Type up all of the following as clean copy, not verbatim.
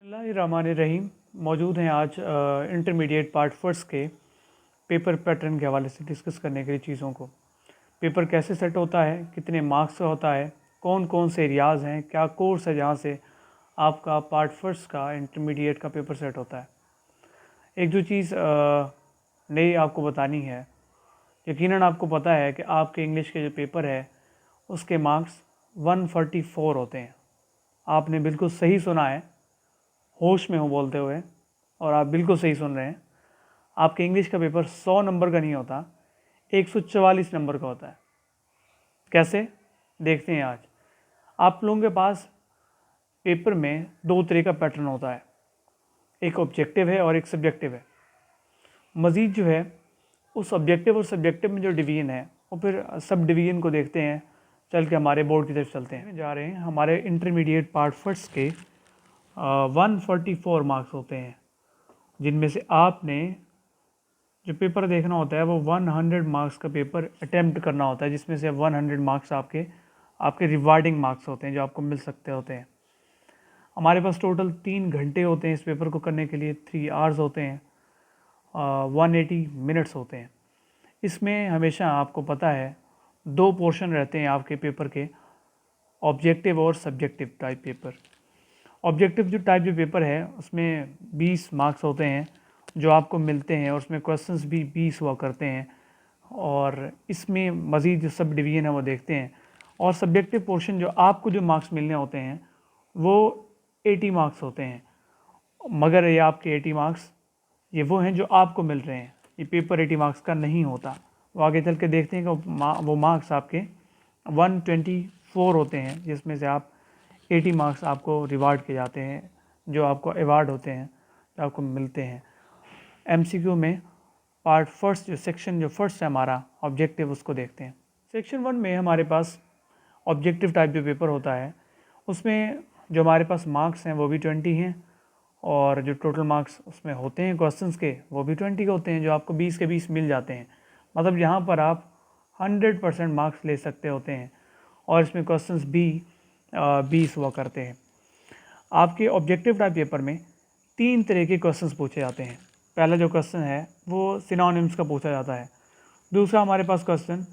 बिस्मिल्लाहिर्रहमानिर्रहीम। मौजूद हैं आज इंटरमीडिएट पार्ट फर्स्ट के पेपर पैटर्न के हवाले से डिस्कस करने के लिए चीज़ों को। पेपर कैसे सेट होता है, कितने मार्क्स का होता है, कौन कौन से एरियाज़ हैं, क्या कोर्स है जहाँ से आपका पार्ट फर्स्ट का इंटरमीडिएट का पेपर सेट होता है। एक जो चीज़ नई आपको बतानी है, यकीनन आपको पता है कि आपके इंग्लिश के जो पेपर है उसके मार्क्स 144 होते हैं। आपने बिल्कुल सही सुना है, होश में हूँ बोलते हुए, और आप बिल्कुल सही सुन रहे हैं। आपके इंग्लिश का पेपर 100 नंबर का नहीं होता, 144 नंबर का होता है। कैसे देखते हैं आज। आप लोगों के पास पेपर में दो तरह का पैटर्न होता है, एक ऑब्जेक्टिव है और एक सब्जेक्टिव है। मज़ीद जो है उस ऑब्जेक्टिव और सब्जेक्टिव में जो डिवीज़न है वो फिर सब डिवीज़न को देखते हैं। चल के हमारे बोर्ड की तरफ चलते हैं। जा रहे हैं हमारे इंटरमीडिएट पार्ट फर्स्ट के 144 मार्क्स होते हैं, जिनमें से आपने जो पेपर देखना होता है वो 100 मार्क्स का पेपर अटैम्प्ट करना होता है, जिसमें से 100 मार्क्स आपके रिवार्डिंग मार्क्स होते हैं जो आपको मिल सकते होते हैं। हमारे पास टोटल 3 घंटे होते हैं इस पेपर को करने के लिए, 3 आवर्स होते हैं, 180 मिनट्स होते हैं। इसमें हमेशा आपको पता है 2 पोर्शन रहते हैं आपके पेपर के, ऑब्जेक्टिव और सब्जेक्टिव टाइप पेपर। ऑब्जेक्टिव जो टाइप जो पेपर है उसमें 20 मार्क्स होते हैं जो आपको मिलते हैं, और उसमें क्वेश्चंस भी 20 हुआ करते हैं, और इसमें मज़ीद जो सब डिवीज़न है वो देखते हैं। और सब्जेक्टिव पोर्शन जो आपको जो मार्क्स मिलने होते हैं वो 80 मार्क्स होते हैं। मगर ये आपके 80 मार्क्स ये वो हैं जो आपको मिल रहे हैं, ये पेपर 80 मार्क्स का नहीं होता। वो आगे चल के देखते हैं कि वो मार्क्स आपके 124 होते हैं, जिसमें से आप 80 मार्क्स आपको रिवार्ड किए जाते हैं, जो आपको अवार्ड होते हैं, जो आपको मिलते हैं। एमसीक्यू में पार्ट फर्स्ट जो सेक्शन जो फर्स्ट है हमारा ऑब्जेक्टिव, उसको देखते हैं। सेक्शन 1 में हमारे पास ऑब्जेक्टिव टाइप जो पेपर होता है उसमें जो हमारे पास मार्क्स हैं वो भी 20 हैं, और जो टोटल मार्क्स उसमें होते हैं क्वेश्चंस के वो भी 20 के होते हैं, जो आपको 20 के 20 मिल जाते हैं। मतलब यहाँ पर आप 100% मार्क्स ले सकते होते हैं, और इसमें क्वेश्चंस भी 20 हुआ करते हैं। आपके ऑब्जेक्टिव टाइप पेपर में 3 तरह के क्वेश्चंस पूछे जाते हैं। पहला जो क्वेश्चन है वो सिनोनिम्स का पूछा जाता है, दूसरा हमारे पास क्वेश्चन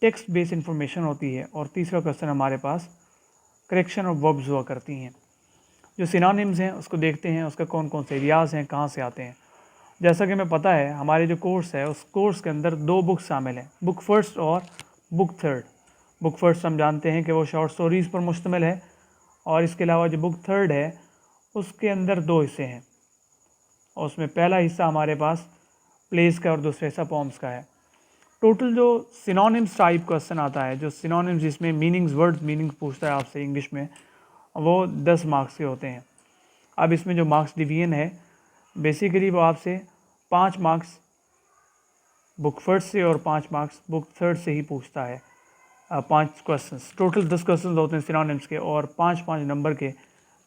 टेक्स्ट बेस्ड इंफॉर्मेशन होती है, और तीसरा क्वेश्चन हमारे पास करेक्शन ऑफ वर्ब्स हुआ करती हैं। जो सिनोनिम्स हैं उसको देखते हैं, उसका कौन कौन से एरियाज़ हैं, कहाँ से आते हैं। जैसा कि हमें पता है हमारे जो कोर्स है उस कोर्स के अंदर 2 बुक्स शामिल हैं, बुक फर्स्ट और बुक थर्ड। बुक फर्स्ट हम जानते हैं कि वो शॉर्ट स्टोरीज़ पर मुश्तमिल है, और इसके अलावा जो बुक थर्ड है उसके अंदर 2 हिस्से हैं, और उसमें पहला हिस्सा हमारे पास प्लेस का और दूसरा हिस्सा पॉम्स का है। टोटल जो सिनोनिम्स टाइप क्वेश्चन आता है, जो सिनोनिम्स जिसमें मीनिंग्स वर्ड्स मीनिंग्स पूछता है आपसे इंग्लिश में, वो 10 मार्क्स के होते हैं। अब इसमें जो मार्क्स डिवीजन है बेसिकली वो आपसे 5 मार्क्स बुक फर्स्ट से और 5 मार्क्स बुक थर्ड से ही पूछता है। 5 क्वेश्चंस, टोटल 10 क्वेश्चन होते हैं सिनोनिम्स के, और 5-5 नंबर के,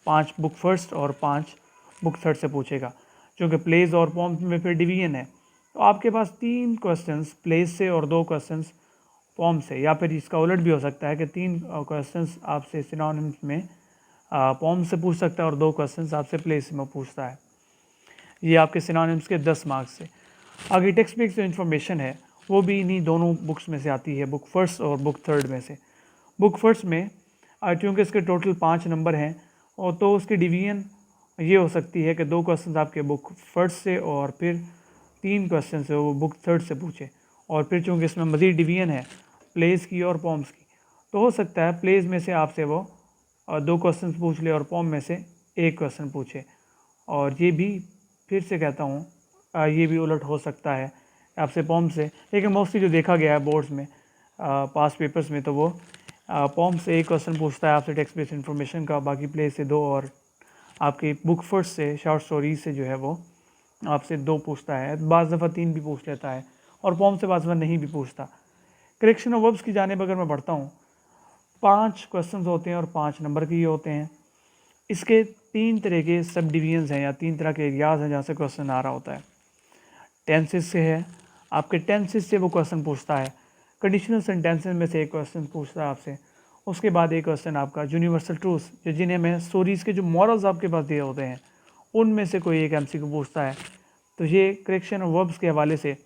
5 बुक फर्स्ट और 5 बुक थर्ड से पूछेगा। क्योंकि प्लेस और पॉम्स में फिर डिवीजन है, तो आपके पास 3 क्वेश्चंस प्लेस से और 2 क्वेश्चंस पॉम से, या फिर इसका उलट भी हो सकता है कि 3 क्वेश्चंस आपसे सिनोनिम्स में पॉम से पूछ सकता है और 2 क्वेश्चंस आपसे प्लेस में पूछता है। ये आपके सिनोनिम्स के 10 मार्क्स से। आगे टेक्स्ट बेस्ड जो इन्फॉर्मेशन है वो भी इन्हीं दोनों बुक्स में से आती है, बुक फर्स्ट और बुक थर्ड में से। बुक फर्स्ट में क्योंकि इसके टोटल 5 नंबर हैं, और तो उसकी डिवीजन ये हो सकती है कि 2 क्वेश्चंस आपके बुक फर्स्ट से और फिर 3 क्वेश्चन से वो बुक थर्ड से पूछे, और फिर चूँकि इसमें मज़ीद डिवीजन है प्लेस की और पॉम्स की, तो हो सकता है प्लेस में से आपसे वो 2 क्वेश्चन पूछ ले और पॉम में से 1 क्वेश्चन पूछे। और ये भी फिर से कहता हूँ ये भी उलट हो सकता है आपसे पॉम से, लेकिन मोस्टली जो देखा गया है बोर्ड्स में पास पेपर्स में, तो वो पॉम से 1 क्वेश्चन पूछता है आपसे टेक्स्ट बेस्ड इन्फॉर्मेशन का, बाकी प्लेस से 2, और आपकी बुक फर्स्ट से शॉर्ट स्टोरीज से जो है वो आपसे 2 पूछता है, बाज़ दफ़ा 3 भी पूछ लेता है, और पॉम से बाज़ दफ़ा नहीं भी पूछता। करेक्शन ऑफ वर्ब्स की जानिब अगर मैं बढ़ता हूँ, 5 क्वेश्चंस होते हैं और 5 नंबर के ही होते हैं। इसके 3 तरह के सब डिवीजन्स हैं, या 3 तरह के एरियाज़ हैं जहाँ से क्वेश्चन आ रहा होता है। टेंसेस से है, आपके टेंसेस से वो क्वेश्चन पूछता है, कंडीशनल सेंटेंसेस में से एक क्वेश्चन पूछता है आपसे। उसके बाद एक क्वेश्चन आपका यूनिवर्सल ट्रूथ्स, जो जिन्हें मैं स्टोरीज़ के जो मॉरल्स आपके पास दिए होते हैं उनमें से कोई एक MCQ पूछता है। तो ये करेक्शन ऑफ वर्ब्स के हवाले से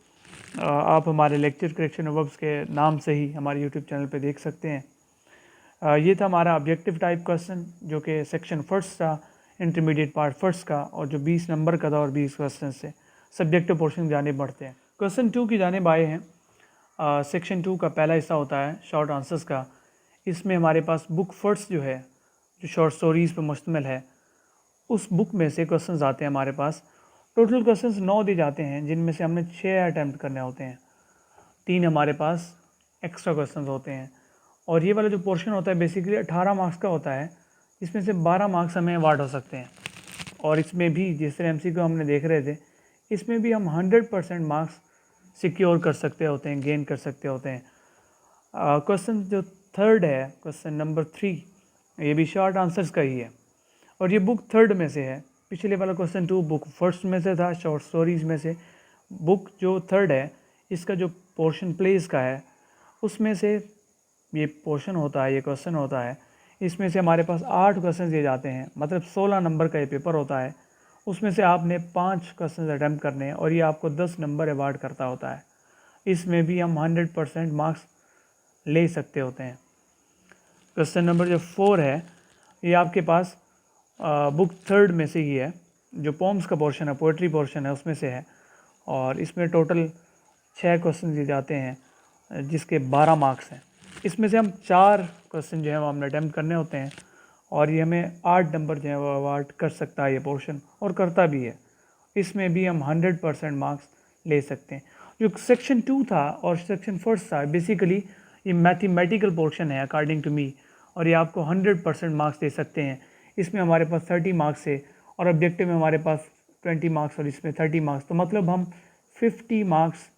आप हमारे लेक्चर करेक्शन ऑफ वर्ब्स के नाम से ही हमारे यूट्यूब चैनल पे देख सकते हैं। ये था हमारा ऑब्जेक्टिव टाइप क्वेश्चन जो कि सेक्शन फर्स्ट था, इंटरमीडिएट पार्ट फर्स्ट का, और जो 20 नंबर का था और 20 क्वेश्चन से सब्जेक्टिव पोर्शन की जाने बढ़ते हैं। क्वेश्चन 2 की जाने आए हैं। सेक्शन 2 का पहला हिस्सा होता है शॉर्ट आंसर्स का। इसमें हमारे पास बुक फर्स्ट जो है, जो शॉर्ट स्टोरीज़ पर मुश्तमिल है, उस बुक में से क्वेश्चंस आते हैं हमारे पास। टोटल क्वेश्चंस 9 दिए जाते हैं, जिनमें से हमने 6 अटैम्प्ट करने होते हैं, 3 हमारे पास एक्स्ट्रा क्वेश्चंस होते हैं। और ये वाला जो पोर्शन होता है बेसिकली 18 मार्क्स का होता है, इसमें से 12 मार्क्स हमें अवार्ड हो सकते हैं। और इसमें भी जिस तरह MCQ हमने देख रहे थे, इसमें भी हम 100% मार्क्स सिक्योर कर सकते होते हैं, गेन कर सकते होते हैं। क्वेश्चन जो थर्ड है, क्वेश्चन नंबर 3, ये भी शॉर्ट आंसर्स का ही है और ये बुक थर्ड में से है। पिछले वाला क्वेश्चन 2 बुक फर्स्ट में से था, शॉर्ट स्टोरीज़ में से। बुक जो थर्ड है, इसका जो पोर्शन प्लेस का है, उसमें से ये पोर्शन होता है, ये क्वेश्चन होता है। इसमें से हमारे पास 8 क्वेश्चन दिए जाते हैं, मतलब 16 नंबर का ये पेपर होता है। उसमें से आपने 5 क्वेश्चन अटैम्प्ट करने हैं और ये आपको 10 नंबर अवार्ड करता होता है। इसमें भी हम 100% मार्क्स ले सकते होते हैं। क्वेश्चन नंबर जो 4 है, ये आपके पास बुक थर्ड में से ही है, जो पोम्स का पोर्शन है, पोइट्री पोर्शन है, उसमें से है। और इसमें टोटल 6 क्वेश्चन दिए जाते हैं, जिसके 12 मार्क्स हैं। इसमें से हम 4 क्वेश्चन जो है वो हमने अटैम्प्ट करने होते हैं और ये हमें 8 नंबर जो है वो अवार्ड कर सकता है ये पोर्शन, और करता भी है। इसमें भी हम 100% मार्क्स ले सकते हैं। जो सेक्शन 2 था और सेक्शन फर्स्ट था, बेसिकली ये मैथमेटिकल पोर्शन है अकॉर्डिंग टू मी, और ये आपको 100% मार्क्स दे सकते हैं। इसमें हमारे पास 30 मार्क्स है और ऑब्जेक्टिव में हमारे पास 20 मार्क्स और इसमें 30 मार्क्स, तो मतलब हम 50 मार्क्स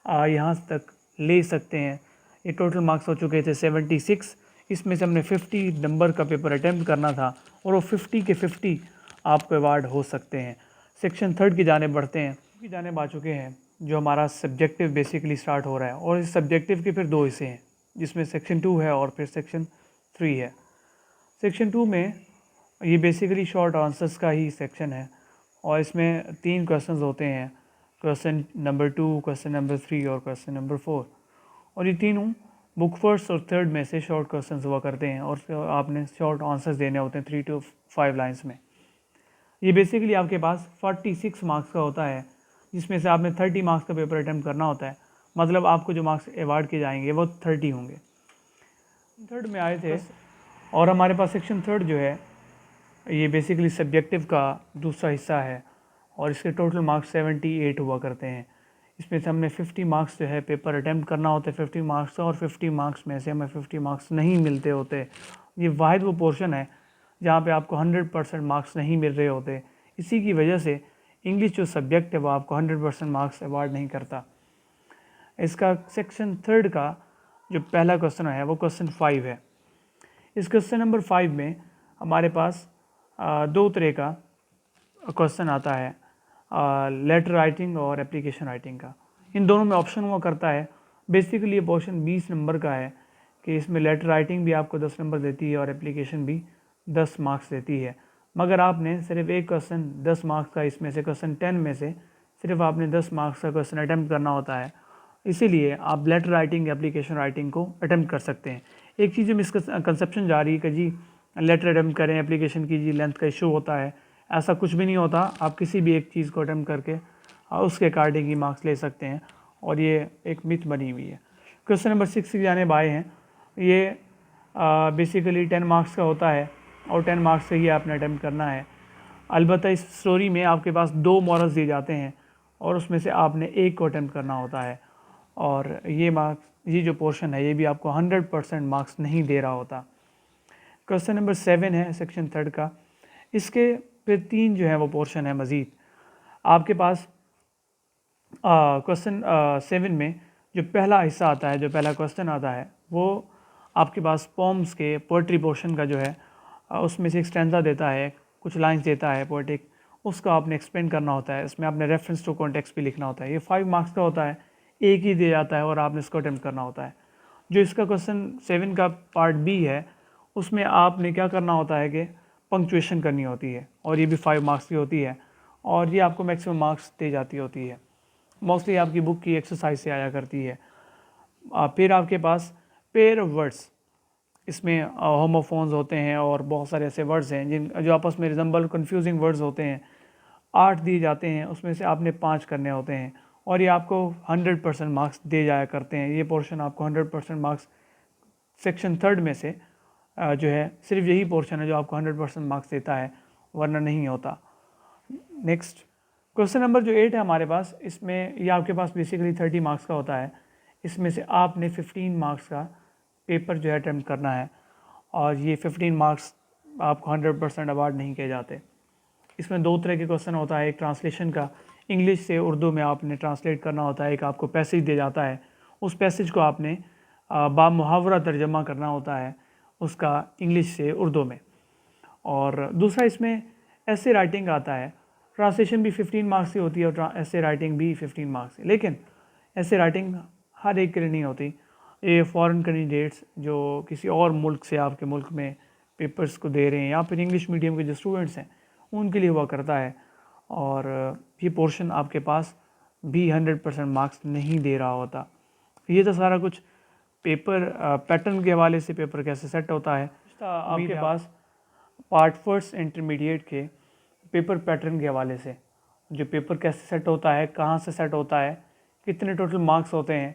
यहाँ तक ले सकते हैं। ये टोटल मार्क्स हो चुके थे 76। इसमें से हमने 50 नंबर का पेपर अटैम्प्ट करना था और वो 50 के 50 आपको अवार्ड हो सकते हैं। सेक्शन थर्ड की जाने बढ़ते हैं, की जाने आ चुके हैं, जो हमारा सब्जेक्टिव बेसिकली स्टार्ट हो रहा है। और इस सब्जेक्टिव के फिर 2 हिस्से हैं, जिसमें सेक्शन 2 है और फिर सेक्शन 3 है। सेक्शन 2 में ये बेसिकली शॉर्ट आंसर्स का ही सेक्शन है और इसमें 3 क्वेश्चंस होते हैं, क्वेश्चन नंबर 2, क्वेश्चन नंबर 3 और क्वेश्चन नंबर 4। और ये तीनों बुक फर्स्ट और थर्ड में से शॉर्ट क्वेश्चंस हुआ करते हैं और आपने शॉर्ट आंसर्स देने होते हैं 3 to 5 लाइन्स में। ये बेसिकली आपके पास 46 मार्क्स का होता है, जिसमें से आपने 30 मार्क्स का पेपर अटैम्प्ट करना होता है, मतलब आपको जो मार्क्स अवार्ड किए जाएंगे वो 30 होंगे। थर्ड में आए थे और हमारे पास सेक्शन थर्ड जो है ये बेसिकली सब्जेक्टिव का दूसरा हिस्सा है और इसके टोटल मार्क्स 78 हुआ करते हैं। इसमें से हमने 50 मार्क्स जो है पेपर अटैम्प्ट करना होता है 50 मार्क्स का, और 50 मार्क्स में से हमें 50 मार्क्स नहीं मिलते होते। ये वाहिद वो पोर्शन है जहाँ पे आपको 100% मार्क्स नहीं मिल रहे होते। इसी की वजह से इंग्लिश जो सब्जेक्ट है वो आपको 100% मार्क्स अवार्ड नहीं करता। इसका सेक्शन थर्ड का जो पहला क्वेश्चन है वो क्वेश्चन 5 है। इस क्वेश्चन नंबर 5 में हमारे पास 2 तरह का क्वेश्चन आता है, लेटर राइटिंग और एप्लीकेशन राइटिंग का। इन दोनों में ऑप्शन हुआ करता है। बेसिकली ये पोर्शन 20 नंबर का है कि इसमें लेटर राइटिंग भी आपको 10 नंबर देती है और एप्लीकेशन भी 10 मार्क्स देती है। मगर आपने सिर्फ एक क्वेश्चन 10 मार्क्स का, इसमें से क्वेश्चन 10 में से सिर्फ आपने 10 मार्क्स का क्वेश्चन अटैम्प्ट करना होता है, इसीलिए आप लेटर राइटिंग एप्लीकेशन राइटिंग को अटैम्प्ट कर सकते हैं। एक चीज़ मिसकंसेप्शन जा रही है कि जी लेटर अटैम्प्ट करें, एप्लीकेशन कीजिए, लेंथ का इशू होता है। ऐसा कुछ भी नहीं होता, आप किसी भी एक चीज़ को अटैम्प्ट करके उसके अकॉर्डिंग ही मार्क्स ले सकते हैं और ये एक मिथ बनी हुई है। क्वेश्चन नंबर 6 की जाने आए हैं। ये बेसिकली 10 मार्क्स का होता है और 10 मार्क्स से ही आपने अटैम्प्ट करना है। अलबत्ता इस स्टोरी में आपके पास 2 मॉरल्स दिए जाते हैं और उसमें से आपने एक को अटैम्प्ट करना होता है। और ये जो पोर्शन है ये भी आपको 100% मार्क्स नहीं दे रहा होता। क्वेश्चन नंबर 7 है सेक्शन थर्ड का। इसके फिर 3 जो है वो पोर्शन है मज़ीद आपके पास। क्वेश्चन 7 में जो पहला हिस्सा आता है, जो पहला क्वेश्चन आता है, वो आपके पास पोम्स के पोइट्री पोर्शन का जो है उसमें से एक स्टैंजा देता है, कुछ लाइंस देता है पोइटिक, उसका आपने एक्सप्लेन करना होता है। इसमें आपने रेफरेंस टू कॉन्टेक्स्ट भी लिखना होता है। ये 5 मार्क्स का होता है, एक ही दिया जाता है और आपने इसको अटैम्प्ट करना होता है। जो इसका क्वेश्चन 7 का पार्ट बी है, उसमें आपने क्या करना होता है कि पंक्चुएशन करनी होती है, और ये भी 5 मार्क्स की होती है, और ये आपको मैक्सिमम मार्क्स दे जाती होती है। मोस्टली आपकी बुक की एक्सरसाइज से आया करती है। फिर आपके पास पेयर ऑफ वर्ड्स, इसमें होमोफोन्स होते हैं और बहुत सारे ऐसे वर्ड्स हैं जिन जो आपस में रिजम्बल कन्फ्यूजिंग वर्ड्स होते हैं। 8 दिए जाते हैं, उसमें से आपने 5 करने होते हैं, और ये आपको 100% मार्क्स दे जाया करते हैं। ये पोर्शन आपको 100% मार्क्स सेक्शन 3 में से जो है सिर्फ यही पोर्शन है जो आपको 100% मार्क्स देता है, वरना नहीं होता। नेक्स्ट क्वेश्चन नंबर जो 8 है हमारे पास, इसमें ये आपके पास बेसिकली 30 मार्क्स का होता है। इसमें से आपने 15 मार्क्स का पेपर जो है अटैम्प्ट करना है, और ये 15 मार्क्स आपको 100% अवार्ड नहीं किए जाते। इसमें 2 तरह के क्वेश्चन होता है, एक ट्रांसलेशन का, इंग्लिश से उर्दू में आपने ट्रांसलेट करना होता है। एक आपको पैसेज दे जाता है, उस पैसेज को आपने बामुहावरा तर्जमा करना होता है उसका इंग्लिश से उर्दू में। और दूसरा इसमें ऐसे राइटिंग आता है, ट्रांसलेशन भी 15 मार्क्स की होती है और ऐसे राइटिंग भी 15 मार्क्स है। लेकिन ऐसे राइटिंग हर एक के लिए नहीं होती। ये फॉरेन कैंडिडेट्स जो किसी और मुल्क से आपके मुल्क में पेपर्स को दे रहे हैं, या फिर इंग्लिश मीडियम के जो स्टूडेंट्स हैं उनके लिए हुआ करता है, और ये पोर्शन आपके पास भी 100% मार्क्स नहीं दे रहा होता। ये तो सारा कुछ पेपर पैटर्न के हवाले से पेपर कैसे सेट होता है आपके पास पार्ट फर्स्ट इंटरमीडिएट के पेपर पैटर्न के हवाले से, जो पेपर कैसे सेट होता है, कहाँ से सेट होता है, कितने टोटल मार्क्स होते हैं।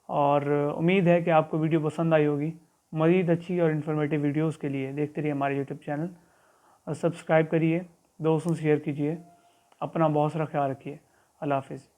और उम्मीद है कि आपको वीडियो पसंद आई होगी। मज़ीद अच्छी और इन्फॉर्मेटिव वीडियोस के लिए देखते रहिए हमारे यूट्यूब चैनल, और सब्सक्राइब करिए, दोस्तों से शेयर कीजिए। अपना बहुत सारा ख्याल रखिए। अल्लाह हाफिज़।